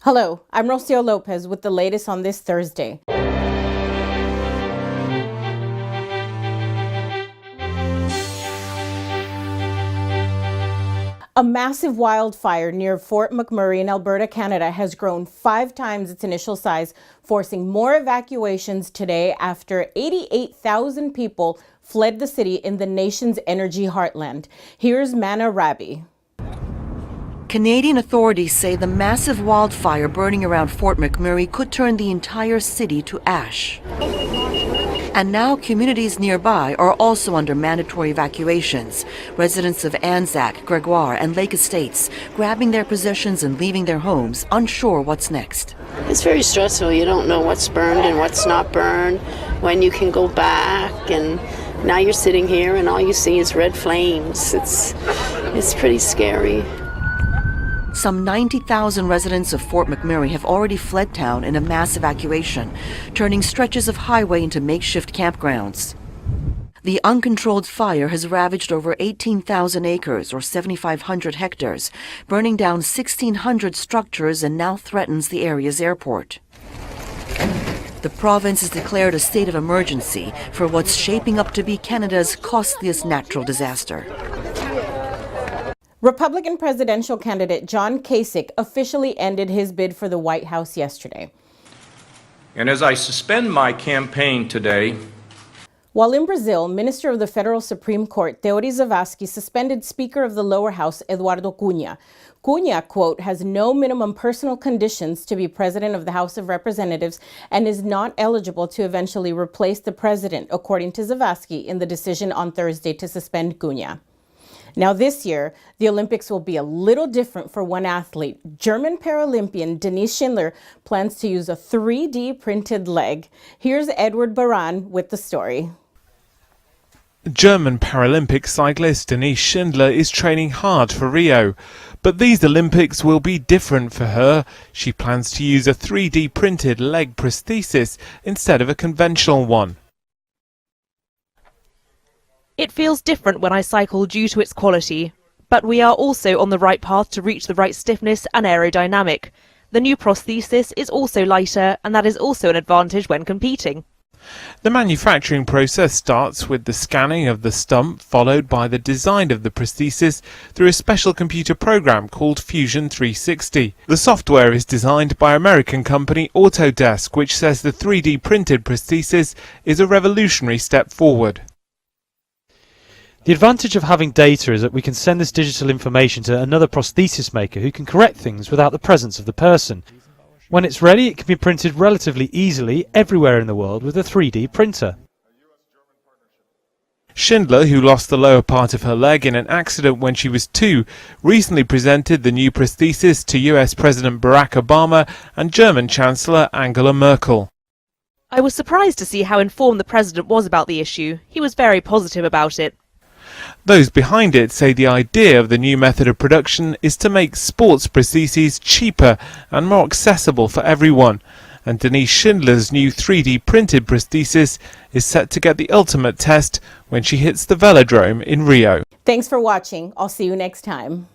Hello, I'm Rocío López with the latest on this Thursday. A massive wildfire near Fort McMurray in Alberta, Canada has grown 5 times its initial size, forcing more evacuations today after 88,000 people fled the city in the nation's energy heartland. Here's Mana Rabi. Canadian authorities say the massive wildfire burning around Fort McMurray could turn the entire city to ash. And now communities nearby are also under mandatory evacuations. Residents of Anzac, Gregoire, and Lake Estates grabbing their possessions and leaving their homes, unsure what's next. It's very stressful. You don't know what's burned and what's not burned, when you can go back, and now you're sitting here and all you see is red flames. It's pretty scary. Some 90,000 residents of Fort McMurray have already fled town in a mass evacuation, turning stretches of highway into makeshift campgrounds. The uncontrolled fire has ravaged over 18,000 acres, or 7,500 hectares, burning down 1,600 structures and now threatens the area's airport. The province has declared a state of emergency for what's shaping up to be Canada's costliest natural disaster. Republican presidential candidate John Kasich officially ended his bid for the White House yesterday. And as I suspend my campaign today, while in Brazil, Minister of the Federal Supreme Court Teori Zavascki suspended Speaker of the Lower House Eduardo Cunha. Cunha, quote, has no minimum personal conditions to be President of the House of Representatives and is not eligible to eventually replace the president, according to Zavascki in the decision on Thursday to suspend Cunha. Now this year, the Olympics will be a little different for one athlete. German Paralympian Denise Schindler plans to use a 3D printed leg. Here's Edward Baran with the story. German Paralympic cyclist Denise Schindler is training hard for Rio. But these Olympics will be different for her. She plans to use a 3D printed leg prosthesis instead of a conventional one. It feels different when I cycle due to its quality, but we are also on the right path to reach the right stiffness and aerodynamic. The new prosthesis is also lighter, and that is also an advantage when competing. The manufacturing process starts with the scanning of the stump, followed by the design of the prosthesis through a special computer program called Fusion 360. The software is designed by American company Autodesk, which says the 3D printed prosthesis is a revolutionary step forward. The advantage of having data is that we can send this digital information to another prosthesis maker who can correct things without the presence of the person. When it's ready, it can be printed relatively easily everywhere in the world with a 3D printer. Schindler, who lost the lower part of her leg in an accident when she was 2, recently presented the new prosthesis to US President Barack Obama and German Chancellor Angela Merkel. I was surprised to see how informed the president was about the issue. He was very positive about it. Those behind it say the idea of the new method of production is to make sports prostheses cheaper and more accessible for everyone. And Denise Schindler's new 3D printed prosthesis is set to get the ultimate test when she hits the velodrome in Rio. Thanks for watching. I'll see you next time.